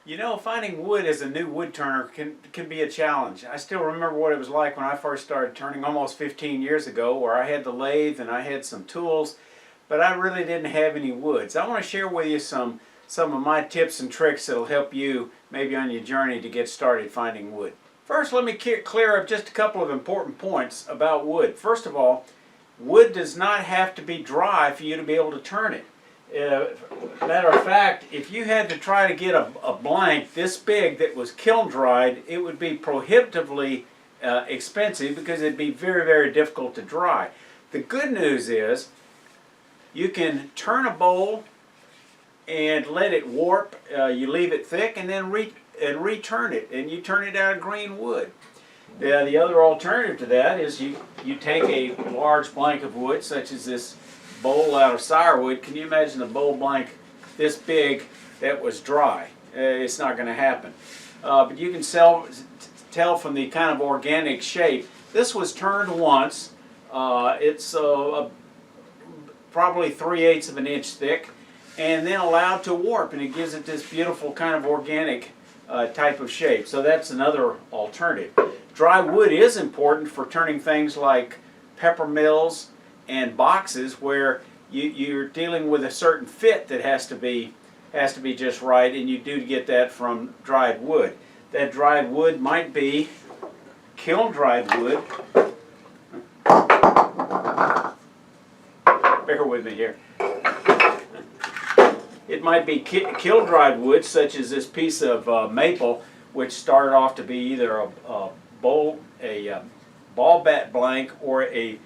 You know, finding wood as a new wood turner can be a challenge. I still remember what it was like when I first started turning almost 15 years ago, where I had the lathe and I had some tools, but I really didn't have any woods. I want to share with you some of my tips and tricks that'll help you maybe on your journey to get started finding wood. First, let me clear up just a couple of important points about wood. First of all, wood does not have to be dry for you to be able to turn it. Matter of fact, if you had to try to get a blank this big that was kiln dried, it would be prohibitively expensive because it'd be very, very difficult to dry. The good news is you can turn a bowl and let it warp. You leave it thick and then return it, and you turn it out of green wood. The other alternative to that is you take a large blank of wood, such as this bowl out of firewood. Can you imagine a bowl blank this big that was dry? It's not going to happen. But you can tell from the kind of organic shape. This was turned once. It's probably 3/8 of an inch thick, and then allowed to warp, and it gives it this beautiful kind of organic type of shape. So that's another alternative. Dry wood is important for turning things like pepper mills and boxes, where you're dealing with a certain fit that has to be just right, and you do get that from dried wood. That dried wood might be kiln dried wood. Bear with me here. It might be kiln dried wood, such as this piece of maple, which started off to be either a ball bat blank or a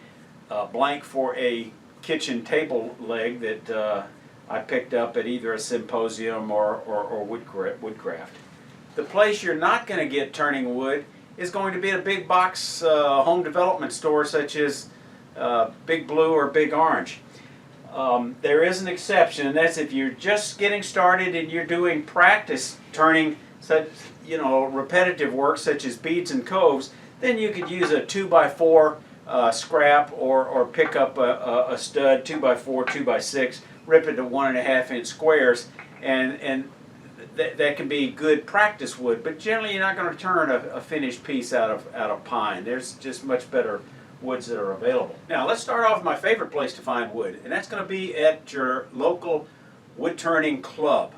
blank for a kitchen table leg that I picked up at either a Symposium or Woodcraft. The place you're not going to get turning wood is going to be a big box home development store, such as Big Blue or Big Orange. There is an exception, and that's if you're just getting started and you're doing practice turning, such, repetitive work such as beads and coves. Then you could use a 2x4 scrap or pick up a stud, 2x4, 2x6, rip it to 1.5 inch squares, and that can be good practice wood. But generally, you're not going to turn a finished piece out of pine. There's just much better woods that are available. Now let's start off with my favorite place to find wood, and that's going to be at your local wood turning club.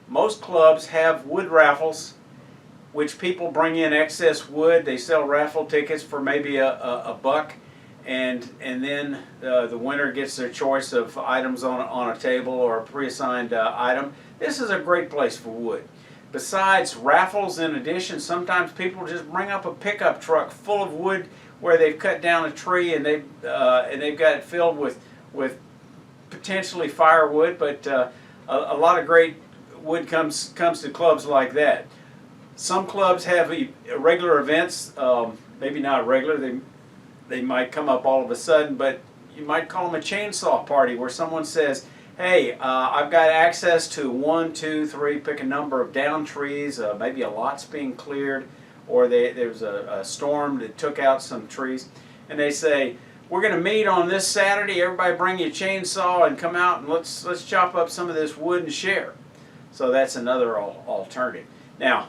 Most clubs have wood raffles, which people bring in excess wood. They sell raffle tickets for maybe a buck, and then the winner gets their choice of items on a table or a pre-assigned item. This is a great place for wood. Besides raffles, in addition, sometimes people just bring up a pickup truck full of wood where they've cut down a tree and they've got it filled with potentially firewood, but a lot of great wood comes to clubs like that. Some clubs have regular events, maybe not regular, they might come up all of a sudden, but you might call them a chainsaw party, where someone says, hey, I've got access to 1, 2, 3, pick a number of down trees, maybe a lot's being cleared, or there's a storm that took out some trees, and they say, we're going to meet on this Saturday, everybody bring your chainsaw and come out and let's chop up some of this wood and share. So that's another alternative. Now,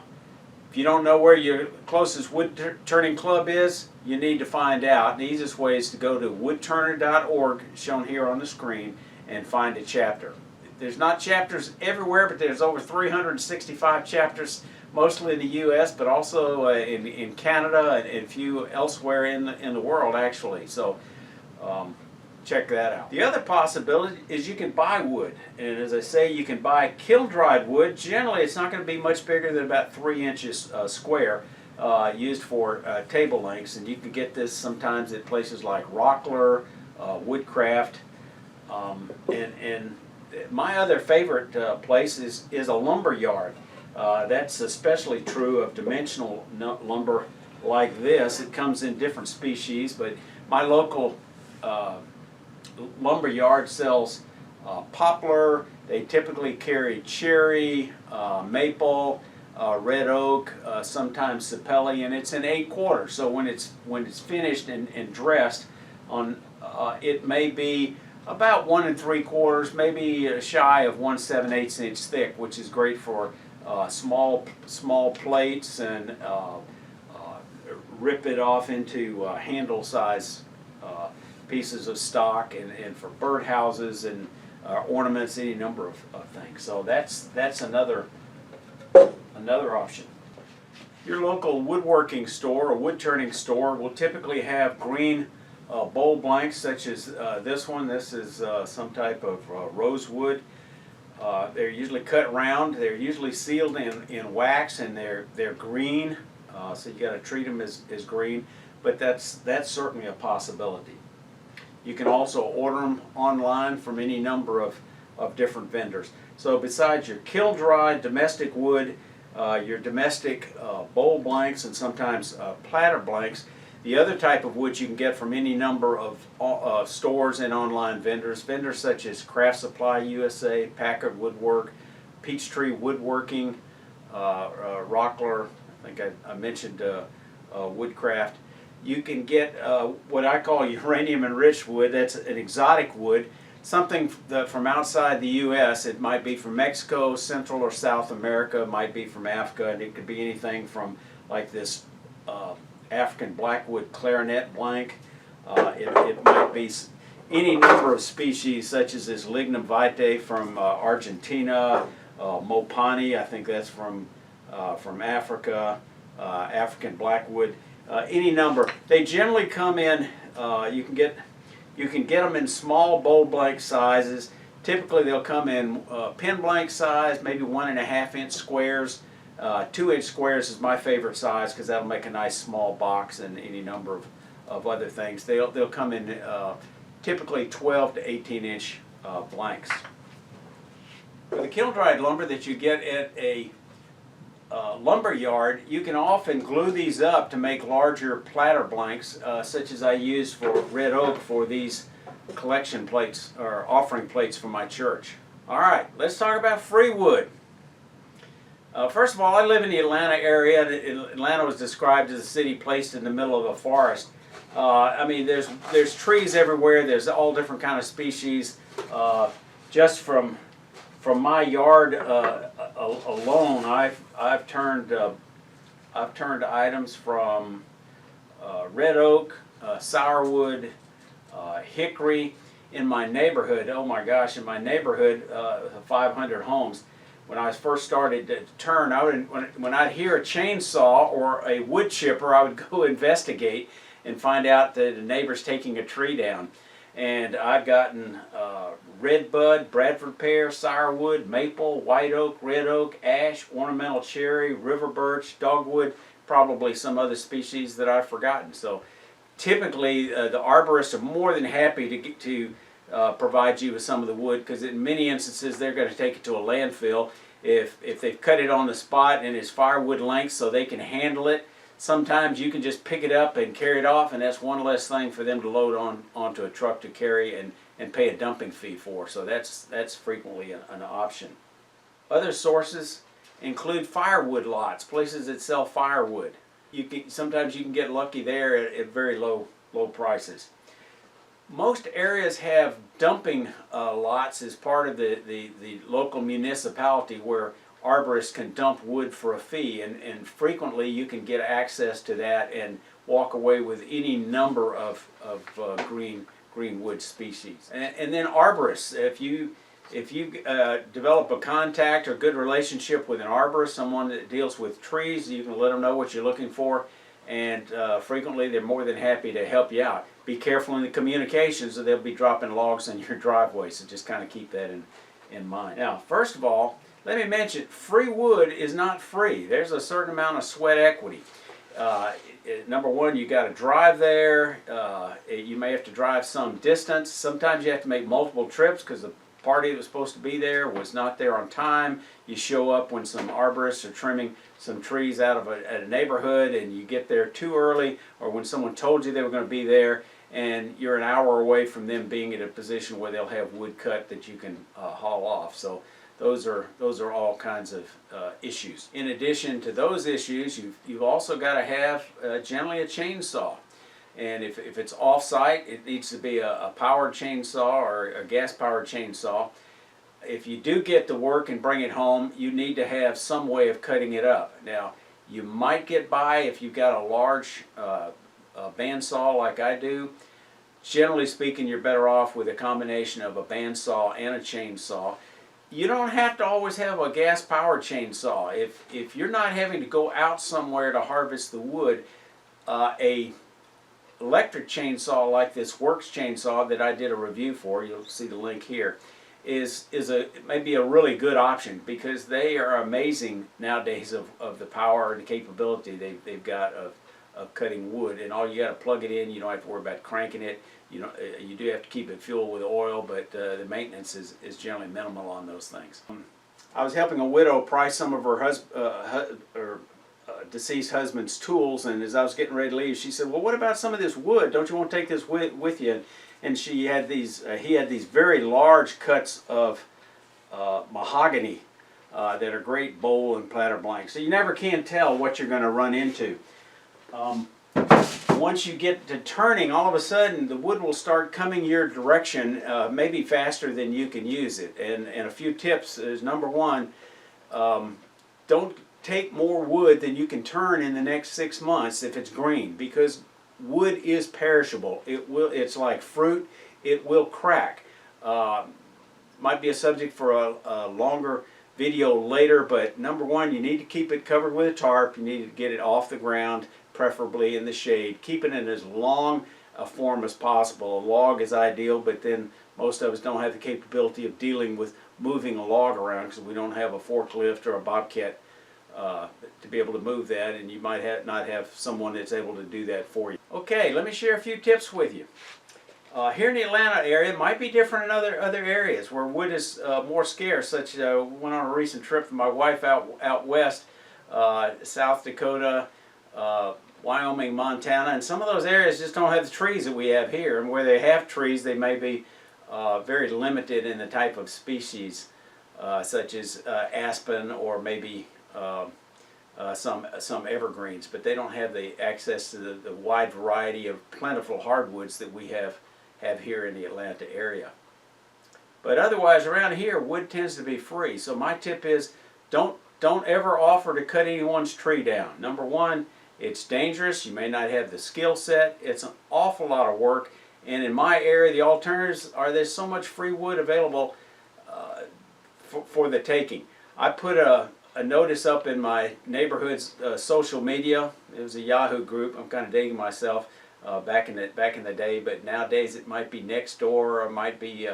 if you don't know where your closest wood turning club is, you need to find out. The easiest way is to go to woodturner.org, shown here on the screen, and find a chapter. There's not chapters everywhere, but there's over 365 chapters, mostly in the U.S., but also in Canada and a few elsewhere in the world, actually. So check that out. The other possibility is you can buy wood, and as I say, you can buy kiln-dried wood. Generally, it's not going to be much bigger than about 3 inches square, used for table lengths, and you can get this sometimes at places like Rockler, Woodcraft, and my other favorite place is a lumber yard. That's especially true of dimensional lumber like this. It comes in different species, but my local lumber yard sells poplar. They typically carry cherry, maple, red oak, sometimes sapelli, and it's in 8/4. So when it's finished and dressed, it may be about 1 3/4, maybe shy of 1 7/8 inch thick, which is great for small plates and rip it off into handle size pieces of stock, and for birdhouses and ornaments, any number of things. So that's another option. Your local woodworking store or wood turning store will typically have green bowl blanks, such as this one. This is some type of rosewood. They're usually cut round. They're usually sealed in wax, and they're green. So you got to treat them as green. But that's certainly a possibility. You can also order them online from any number of different vendors. So besides your kiln-dried domestic wood, your domestic bowl blanks, and sometimes platter blanks, the other type of wood you can get from any number of stores and online vendors. Vendors such as Craft Supply USA, Packard Woodwork, Peachtree Woodworking, Rockler, I think I mentioned Woodcraft. You can get what I call uranium enriched wood. That's an exotic wood, something from outside the U.S. It might be from Mexico, Central or South America, it might be from Africa, and it could be anything from like this African blackwood clarinet blank. It might be any number of species, such as this lignum vitae from Argentina, Mopani, I think that's from Africa, African blackwood. Any number. They generally come in. You can get them in small bowl blank sizes. Typically, they'll come in pin blank size, maybe 1.5 inch squares. 2 inch squares is my favorite size because that'll make a nice small box, and any number of other things. They'll come in typically 12 to 18 inch blanks. For the kiln dried lumber that you get at a lumber yard, you can often glue these up to make larger platter blanks, such as I use for red oak for these collection plates or offering plates for my church. All right, let's talk about free wood. First of all, I live in the Atlanta area. Atlanta was described as a city placed in the middle of a forest. I mean, there's trees everywhere. There's all different kind of species. Just from my yard alone, I've turned items from red oak, sourwood, hickory. In my neighborhood, oh my gosh, in my neighborhood, 500 homes. When I first started to turn, when I'd hear a chainsaw or a wood chipper, I would go investigate and find out that the neighbor's taking a tree down. And I've gotten redbud, Bradford pear, sourwood, maple, white oak, red oak, ash, ornamental cherry, river birch, dogwood, probably some other species that I've forgotten. So typically the arborists are more than happy to provide you with some of the wood, because in many instances they're going to take it to a landfill. If they've cut it on the spot and it's firewood length so they can handle it, sometimes you can just pick it up and carry it off, and that's one less thing for them to load onto a truck to carry and pay a dumping fee for. So that's frequently an option. Other sources include firewood lots, places that sell firewood. Sometimes you can get lucky there at very low prices. Most areas have dumping lots as part of the local municipality where arborists can dump wood for a fee, and frequently you can get access to that and walk away with any number of green wood species. And then arborists, if you develop a contact or good relationship with an arborist, someone that deals with trees, you can let them know what you're looking for, and frequently they're more than happy to help you out. Be careful in the communications, or they'll be dropping logs in your driveway, so just kind of keep that in mind. Now, first of all, let me mention, free wood is not free. There's a certain amount of sweat equity. Number one, you got to drive there. You may have to drive some distance. Sometimes you have to make multiple trips because the party that was supposed to be there was not there on time. You show up when some arborists are trimming some trees out of a neighborhood, and you get there too early, or when someone told you they were going to be there, and you're an hour away from them being in a position where they'll have wood cut that you can haul off. So those are all kinds of issues. In addition to those issues, you've also got to have generally a chainsaw. And if it's off-site, it needs to be a powered chainsaw or a gas-powered chainsaw. if you do get the work and bring it home, you need to have some way of cutting it up. Now, you might get by if you've got a large bandsaw like I do. Generally speaking, you're better off with a combination of a bandsaw and a chainsaw. You don't have to always have a gas-powered chainsaw. If you're not having to go out somewhere to harvest the wood, a electric chainsaw like this Works chainsaw that I did a review for, you'll see the link here, is maybe a really good option, because they are amazing nowadays of the power and the capability they've got of cutting wood. And all you got to plug it in. You don't have to worry about cranking it. You know, you do have to keep it fueled with oil, but the maintenance is generally minimal on those things. I was helping a widow price some of her deceased husband's tools, and as I was getting ready to leave, she said, "Well, what about some of this wood? Don't you want to take this with you?" And she had these. He had these very large cuts of mahogany that are great bowl and platter blanks. So you never can tell what you're going to run into. Once you get to turning, all of a sudden the wood will start coming your direction, maybe faster than you can use it. And a few tips is, number one, don't take more wood than you can turn in the next 6 months if it's green, because wood is perishable. It's like fruit. It will crack. Might be a subject for a longer video later, but number one, you need to keep it covered with a tarp. You need to get it off the ground, preferably in the shade. Keep it in as long a form as possible. A log is ideal, but then most of us don't have the capability of dealing with moving a log around because we don't have a forklift or a bobcat to be able to move that, and you might not have someone that's able to do that for you. Okay, let me share a few tips with you. Here in the Atlanta area, it might be different in other areas where wood is more scarce. Such we went on a recent trip with my wife out west, South Dakota, Wyoming, Montana, and some of those areas just don't have the trees that we have here. And where they have trees, they may be very limited in the type of species, such as aspen or maybe some evergreens, but they don't have the access to the wide variety of plentiful hardwoods that we have here in the Atlanta area. But otherwise, around here, wood tends to be free. So my tip is, don't ever offer to cut anyone's tree down. Number one, it's dangerous. You may not have the skill set. It's an awful lot of work. And in my area, the alternatives are there's so much free wood available for the taking. I put a notice up in my neighborhood's social media. It was a Yahoo group. I'm kind of dating myself. Back in the day, but nowadays it might be Nextdoor or it might be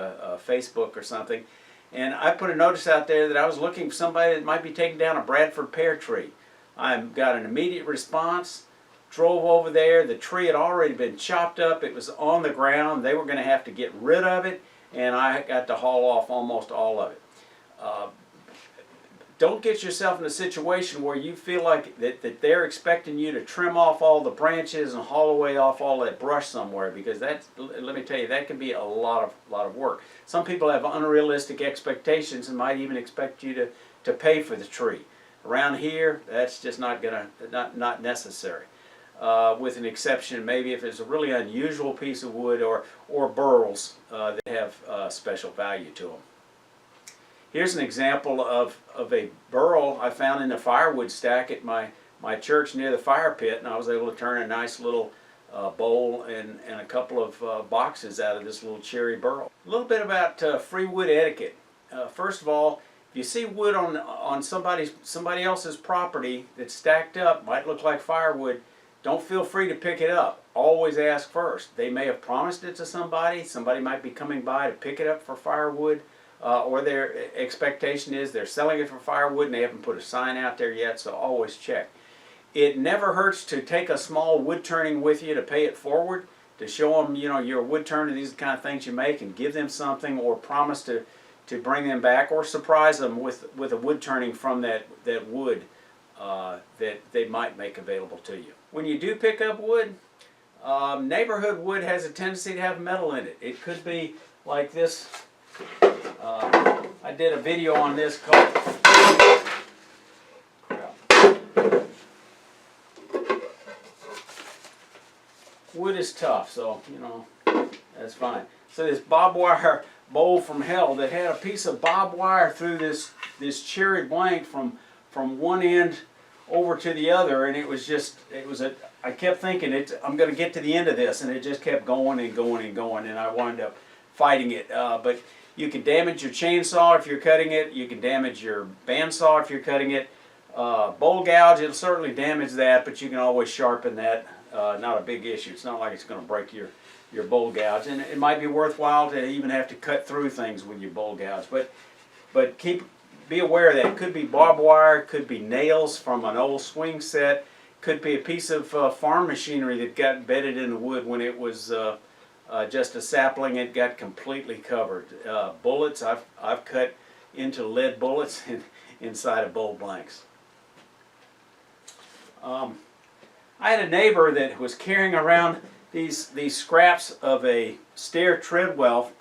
Facebook or something. And I put a notice out there that I was looking for somebody that might be taking down a Bradford pear tree. I got an immediate response, drove over there. The tree had already been chopped up. It was on the ground. They were going to have to get rid of it, and I got to haul off almost all of it. Don't get yourself in a situation where you feel like that they're expecting you to trim off all the branches and haul away off all that brush somewhere, because that's, let me tell you, that can be a lot of work. Some people have unrealistic expectations and might even expect you to pay for the tree. Around here, that's just not necessary. With an exception, maybe if it's a really unusual piece of wood or burls that have special value to them. Here's an example of a burl I found in the firewood stack at my church near the fire pit, and I was able to turn a nice little bowl and a couple of boxes out of this little cherry burl. A little bit about free wood etiquette. First of all, if you see wood on somebody else's property that's stacked up, might look like firewood, don't feel free to pick it up. Always ask first. They may have promised it to somebody. Somebody might be coming by to pick it up for firewood. Or their expectation is they're selling it for firewood and they haven't put a sign out there yet, so always check. It never hurts to take a small wood turning with you to pay it forward, to show them, you know, you're a wood turner, these are the kind of things you make, and give them something, or promise to bring them back, or surprise them with a wood turning from that wood that they might make available to you. When you do pick up wood, neighborhood wood has a tendency to have metal in it. It could be like this. I did a video on this called wood is tough, so you know that's fine. So this barbed wire bowl from hell that had a piece of barbed wire through this cherry blank from one end over to the other, and it was I kept thinking I'm going to get to the end of this, and it just kept going and going and going, and I wound up fighting it. But you can damage your chainsaw if you're cutting it. You can damage your bandsaw if you're cutting it. Bowl gouge, it'll certainly damage that, but you can always sharpen that. Not a big issue. It's not like it's going to break your bowl gouge, and it might be worthwhile to even have to cut through things with your bowl gouge. But be aware of that. It could be barbed wire, it could be nails from an old swing set, could be a piece of farm machinery that got embedded in the wood when it was just a sapling. It got completely covered. Bullets, I've cut into lead bullets inside of bowl blanks. I had a neighbor that was carrying around these scraps of a stair treadwell,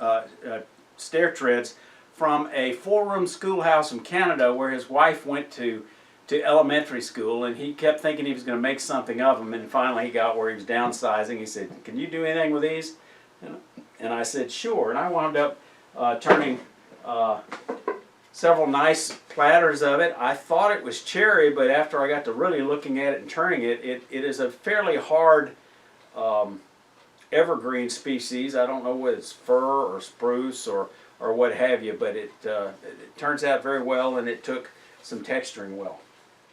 stair treads from a 4-room schoolhouse in Canada where his wife went to elementary school, and he kept thinking he was going to make something of them, and finally he got where he was downsizing. He said, "Can you do anything with these?" And I said, "Sure." And I wound up turning several nice platters of it. I thought it was cherry, but after I got to really looking at it and turning it, it is a fairly hard evergreen species. I don't know whether it's fir or spruce or what have you, but it turns out very well, and it took some texturing well.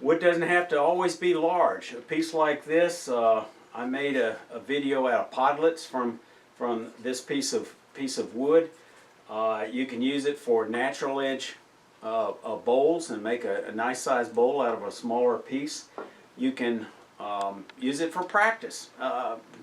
Wood doesn't have to always be large. A piece like this, I made a video out of podlets from this piece of wood. You can use it for natural edge bowls and make a nice sized bowl out of a smaller piece. You can use it for practice.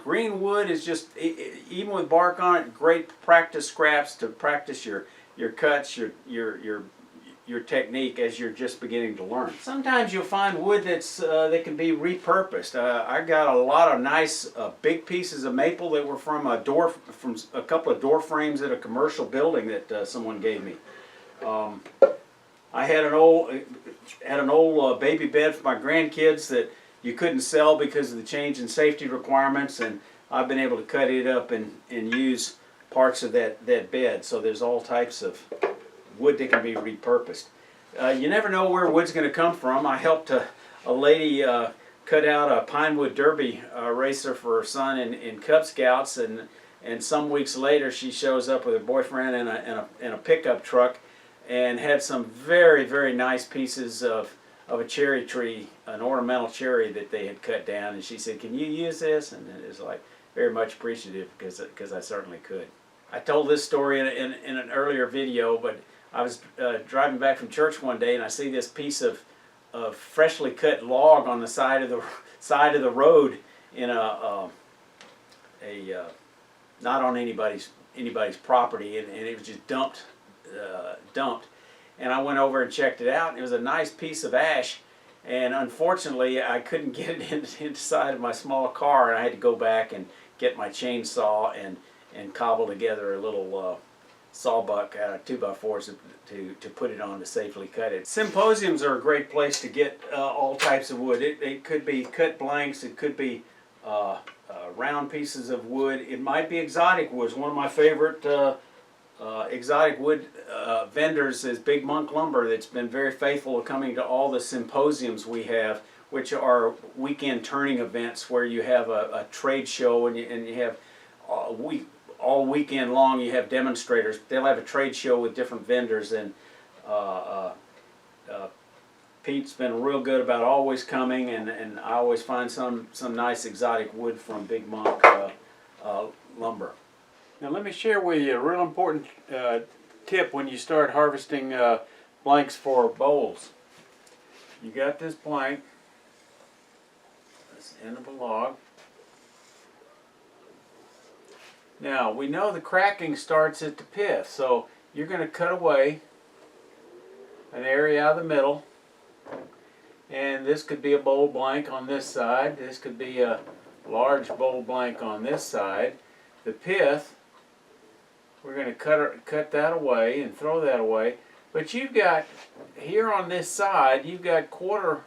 Green wood is just, even with bark on it, great practice scraps to practice your cuts, your technique as you're just beginning to learn. Sometimes you'll find wood that can be repurposed. I got a lot of nice big pieces of maple that were from a couple of door frames at a commercial building that someone gave me. I had an old baby bed for my grandkids that you couldn't sell because of the change in safety requirements, and I've been able to cut it up and use parts of that bed. So there's all types of wood that can be repurposed. You never know where wood's going to come from. I helped a lady cut out a pine wood derby racer for her son in Cub Scouts, and some weeks later she shows up with her boyfriend in a pickup truck and had some very, very nice pieces of a cherry tree, an ornamental cherry that they had cut down, and she said, "Can you use this?" And it was like very much appreciative because I certainly could. I told this story in an earlier video, but I was driving back from church one day, and I see this piece of freshly cut log on the side of the road in a not on anybody's property, and it was just dumped. And I went over and checked it out, and it was a nice piece of ash, and unfortunately I couldn't get it inside of my small car, and I had to go back and get my chainsaw and cobble together a little sawbuck out of 2x4s to put it on to safely cut it. Symposiums are a great place to get all types of wood. It could be cut blanks, it could be round pieces of wood, it might be exotic woods. One of my favorite exotic wood vendors is Big Monk Lumber, that's been very faithful to coming to all the symposiums we have, which are weekend turning events where you have a trade show and you have all weekend long you have demonstrators. They'll have a trade show with different vendors, and Pete's been real good about always coming, and I always find some nice exotic wood from Big Monk Lumber. Now let me share with you a real important tip when you start harvesting blanks for bowls. You got this blank, that's the end of a log. Now we know the cracking starts at the pith, so you're going to cut away an area out of the middle, and this could be a bowl blank on this side, this could be a large bowl blank on this side. The pith, we're going to cut that away and throw that away. But you've got, here on this side, you've got quarter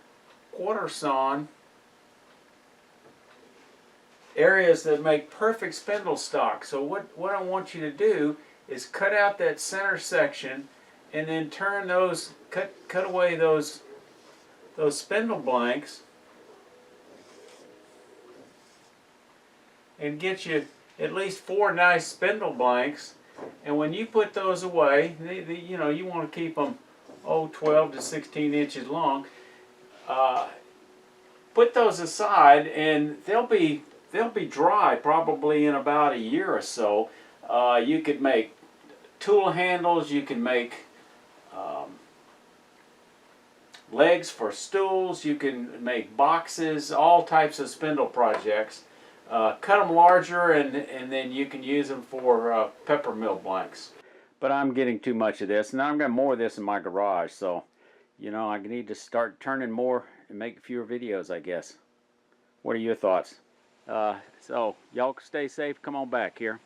sawn areas that make perfect spindle stock. So what I want you to do is cut out that center section and then turn those, cut away those spindle blanks and get you at least 4 nice spindle blanks. And when you put those away, you know, you want to keep them 12 to 16 inches long. Put those aside, and they'll be dry probably in about a year or so. You could make tool handles. You can make legs for stools. You can make boxes. All types of spindle projects. Cut them larger, and then you can use them for pepper mill blanks. But I'm getting too much of this, and I'm going to more of this in my garage. So, you know, I need to start turning more and make fewer videos, I guess. What are your thoughts? So, y'all stay safe. Come on back here.